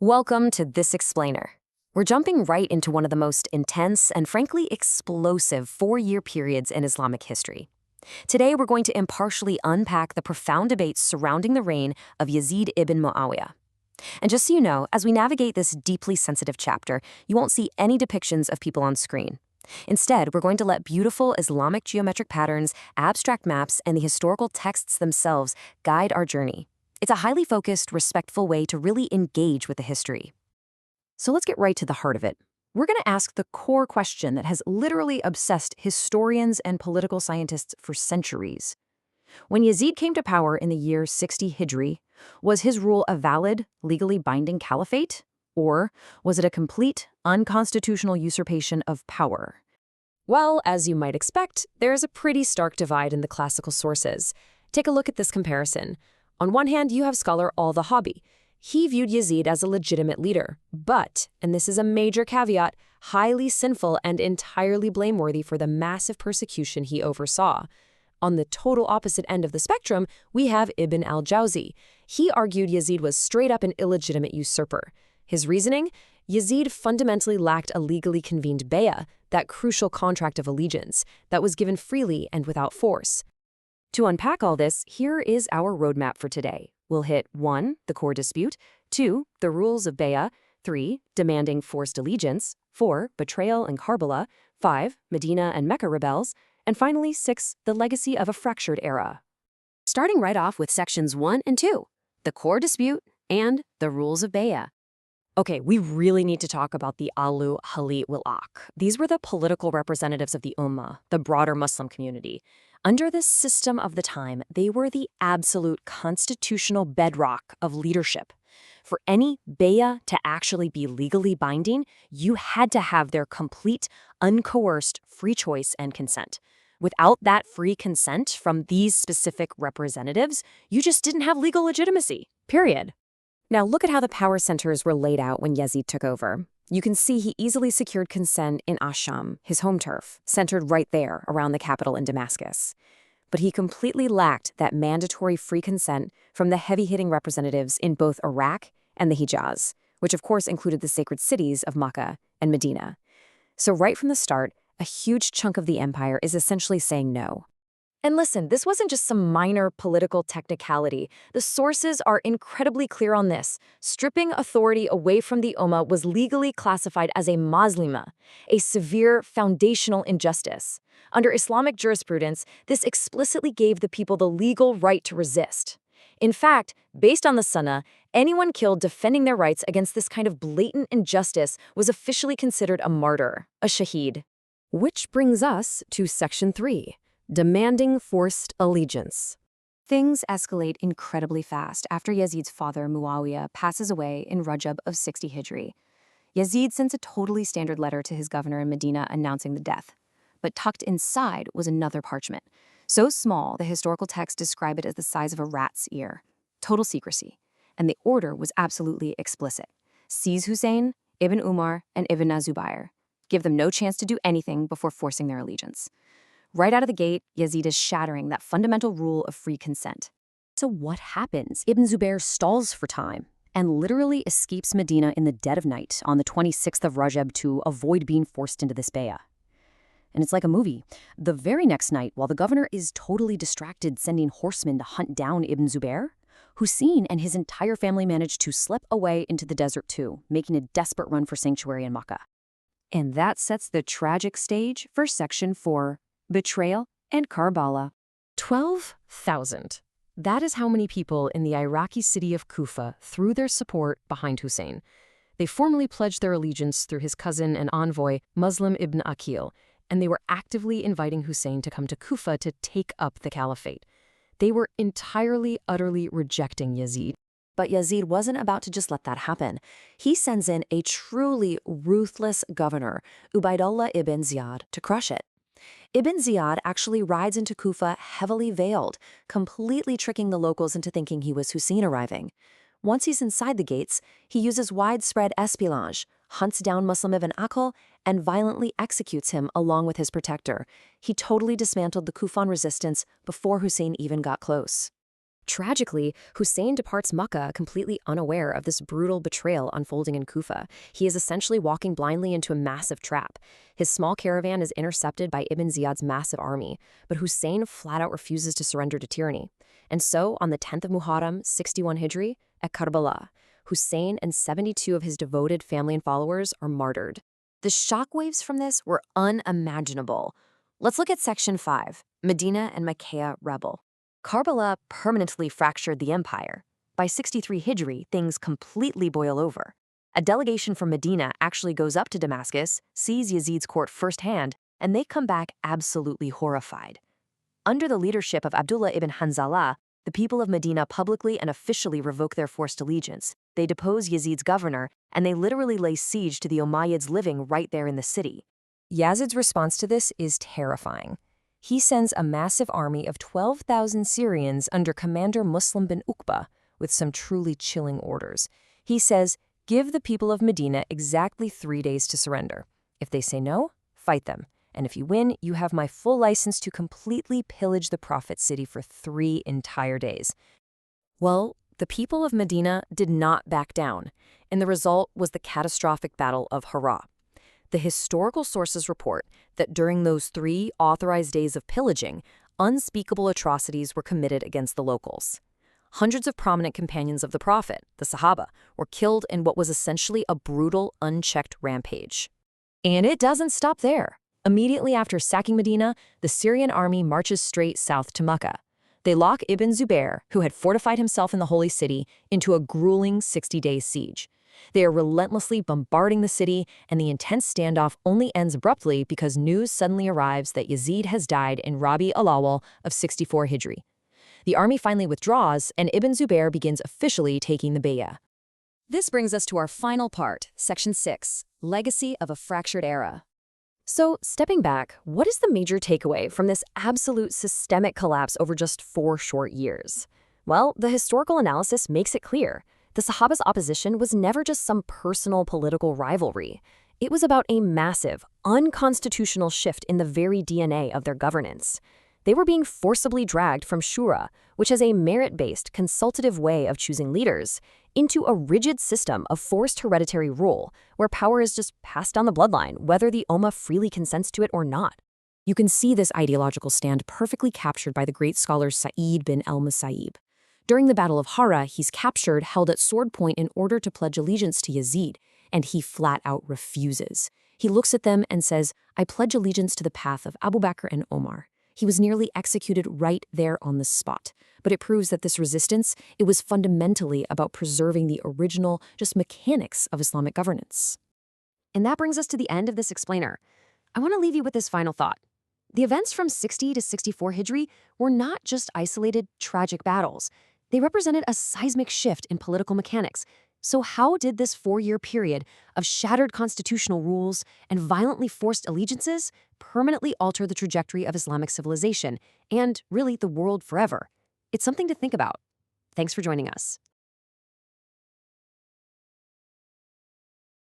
Welcome to This Explainer. We're jumping right into one of the most intense and frankly explosive 4-year periods in Islamic history. Today we're going to impartially unpack the profound debates surrounding the reign of Yazid ibn Muawiyah. And just so you know, as we navigate this deeply sensitive chapter, you won't see any depictions of people on screen. Instead, we're going to let beautiful Islamic geometric patterns, abstract maps, and the historical texts themselves guide our journey. It's a highly focused, respectful way to really engage with the history. So let's get right to the heart of it. We're going to ask the core question that has literally obsessed historians and political scientists for centuries. When Yazid came to power in the year 60 Hijri, was his rule a valid, legally binding caliphate? Or was it a complete, unconstitutional usurpation of power? Well, as you might expect, there's a pretty stark divide in the classical sources. Take a look at this comparison. On one hand, you have scholar al-Dhahabi. He viewed Yazid as a legitimate leader, but, and this is a major caveat, highly sinful and entirely blameworthy for the massive persecution he oversaw. On the total opposite end of the spectrum, we have Ibn al-Jawzi. He argued Yazid was straight up an illegitimate usurper. His reasoning? Yazid fundamentally lacked a legally convened bay'ah, that crucial contract of allegiance, that was given freely and without force. To unpack all this, here is our roadmap for today. We'll hit 1. The core dispute, 2. The rules of bay'ah, 3. Demanding forced allegiance, 4. Betrayal and Karbala, 5. Medina and Mecca rebels, and finally 6. The legacy of a fractured era. Starting right off with sections 1 and 2, the core dispute and the rules of bay'ah. Okay, we really need to talk about the Alu Hali Wilaq. These were the political representatives of the Ummah, the broader Muslim community. Under this system of the time, they were the absolute constitutional bedrock of leadership. For any bay'ah to actually be legally binding, you had to have their complete, uncoerced free choice and consent. Without that free consent from these specific representatives, you just didn't have legal legitimacy, period. Now look at how the power centers were laid out when Yazid took over. You can see he easily secured consent in Asham, his home turf, centered right there around the capital in Damascus. But he completely lacked that mandatory free consent from the heavy-hitting representatives in both Iraq and the Hijaz, which of course included the sacred cities of Makkah and Madinah. So right from the start, a huge chunk of the empire is essentially saying no. And listen, this wasn't just some minor political technicality. The sources are incredibly clear on this. Stripping authority away from the Ummah was legally classified as a mazlima, a severe foundational injustice. Under Islamic jurisprudence, this explicitly gave the people the legal right to resist. In fact, based on the Sunnah, anyone killed defending their rights against this kind of blatant injustice was officially considered a martyr, a shaheed. Which brings us to Section 3. Demanding forced allegiance. Things escalate incredibly fast after Yazid's father, Muawiyah, passes away in Rajab of 60 Hijri. Yazid sends a totally standard letter to his governor in Medina announcing the death. But tucked inside was another parchment. So small, the historical texts describe it as the size of a rat's ear. Total secrecy. And the order was absolutely explicit. Seize Hussain, Ibn Umar, and Ibn Zubayr. Give them no chance to do anything before forcing their allegiance. Right out of the gate, Yazid is shattering that fundamental rule of free consent. So what happens? Ibn Zubayr stalls for time and literally escapes Medina in the dead of night on the 26th of Rajab to avoid being forced into this bay'ah. And it's like a movie. The very next night, while the governor is totally distracted sending horsemen to hunt down Ibn Zubayr, Hussein and his entire family manage to slip away into the desert too, making a desperate run for sanctuary in Makkah. And that sets the tragic stage for Section 4. Betrayal and Karbala. 12,000. That is how many people in the Iraqi city of Kufa threw their support behind Hussein. They formally pledged their allegiance through his cousin and envoy, Muslim ibn Aqil, and they were actively inviting Hussein to come to Kufa to take up the caliphate. They were entirely, utterly rejecting Yazid. But Yazid wasn't about to just let that happen. He sends in a truly ruthless governor, Ubaydullah ibn Ziyad, to crush it. Ibn Ziyad actually rides into Kufa heavily veiled, completely tricking the locals into thinking he was Hussein arriving. Once he's inside the gates, he uses widespread espionage, hunts down Muslim ibn Aqil, and violently executes him along with his protector. He totally dismantled the Kufan resistance before Hussein even got close. Tragically, Hussein departs Makkah completely unaware of this brutal betrayal unfolding in Kufa. He is essentially walking blindly into a massive trap. His small caravan is intercepted by Ibn Ziyad's massive army, but Hussein flat out refuses to surrender to tyranny. And so, on the 10th of Muharram, 61 Hijri, at Karbala, Hussein and 72 of his devoted family and followers are martyred. The shockwaves from this were unimaginable. Let's look at Section 5, Medina and Makkah rebel. Karbala permanently fractured the empire. By 63 Hijri, things completely boil over. A delegation from Medina actually goes up to Damascus, sees Yazid's court firsthand, and they come back absolutely horrified. Under the leadership of Abdullah ibn Hanzala, the people of Medina publicly and officially revoke their forced allegiance. They depose Yazid's governor, and they literally lay siege to the Umayyads living right there in the city. Yazid's response to this is terrifying. He sends a massive army of 12,000 Syrians under commander Muslim bin Uqba with some truly chilling orders. He says, give the people of Medina exactly 3 days to surrender. If they say no, fight them. And if you win, you have my full license to completely pillage the Prophet's city for 3 entire days. Well, the people of Medina did not back down, and the result was the catastrophic Battle of Hira. The historical sources report that during those 3 authorized days of pillaging, unspeakable atrocities were committed against the locals. Hundreds of prominent companions of the Prophet, the Sahaba, were killed in what was essentially a brutal, unchecked rampage. And it doesn't stop there. Immediately after sacking Medina, the Syrian army marches straight south to Makkah. They lock Ibn Zubayr, who had fortified himself in the holy city, into a grueling 60-day siege. They are relentlessly bombarding the city, and the intense standoff only ends abruptly because news suddenly arrives that Yazid has died in Rabi al-Awwal of 64 Hijri. The army finally withdraws, and Ibn Zubayr begins officially taking the bay'ah. This brings us to our final part, Section 6, Legacy of a Fractured Era. So, stepping back, what is the major takeaway from this absolute systemic collapse over just 4 short years? Well, the historical analysis makes it clear. The Sahaba's opposition was never just some personal political rivalry. It was about a massive, unconstitutional shift in the very DNA of their governance. They were being forcibly dragged from shura, which is a merit-based, consultative way of choosing leaders, into a rigid system of forced hereditary rule, where power is just passed down the bloodline, whether the Ummah freely consents to it or not. You can see this ideological stand perfectly captured by the great scholar Sa'id bin al-Musayyib. During the Battle of Hira, he's captured, held at sword point in order to pledge allegiance to Yazid, and he flat out refuses. He looks at them and says, I pledge allegiance to the path of Abu Bakr and Omar. He was nearly executed right there on the spot. But it proves that this resistance, it was fundamentally about preserving the original, just mechanics of Islamic governance. And that brings us to the end of this explainer. I want to leave you with this final thought. The events from 60 to 64 Hijri were not just isolated, tragic battles. They represented a seismic shift in political mechanics. So how did this 4-year period of shattered constitutional rules and violently forced allegiances permanently alter the trajectory of Islamic civilization and, really, the world forever? It's something to think about. Thanks for joining us.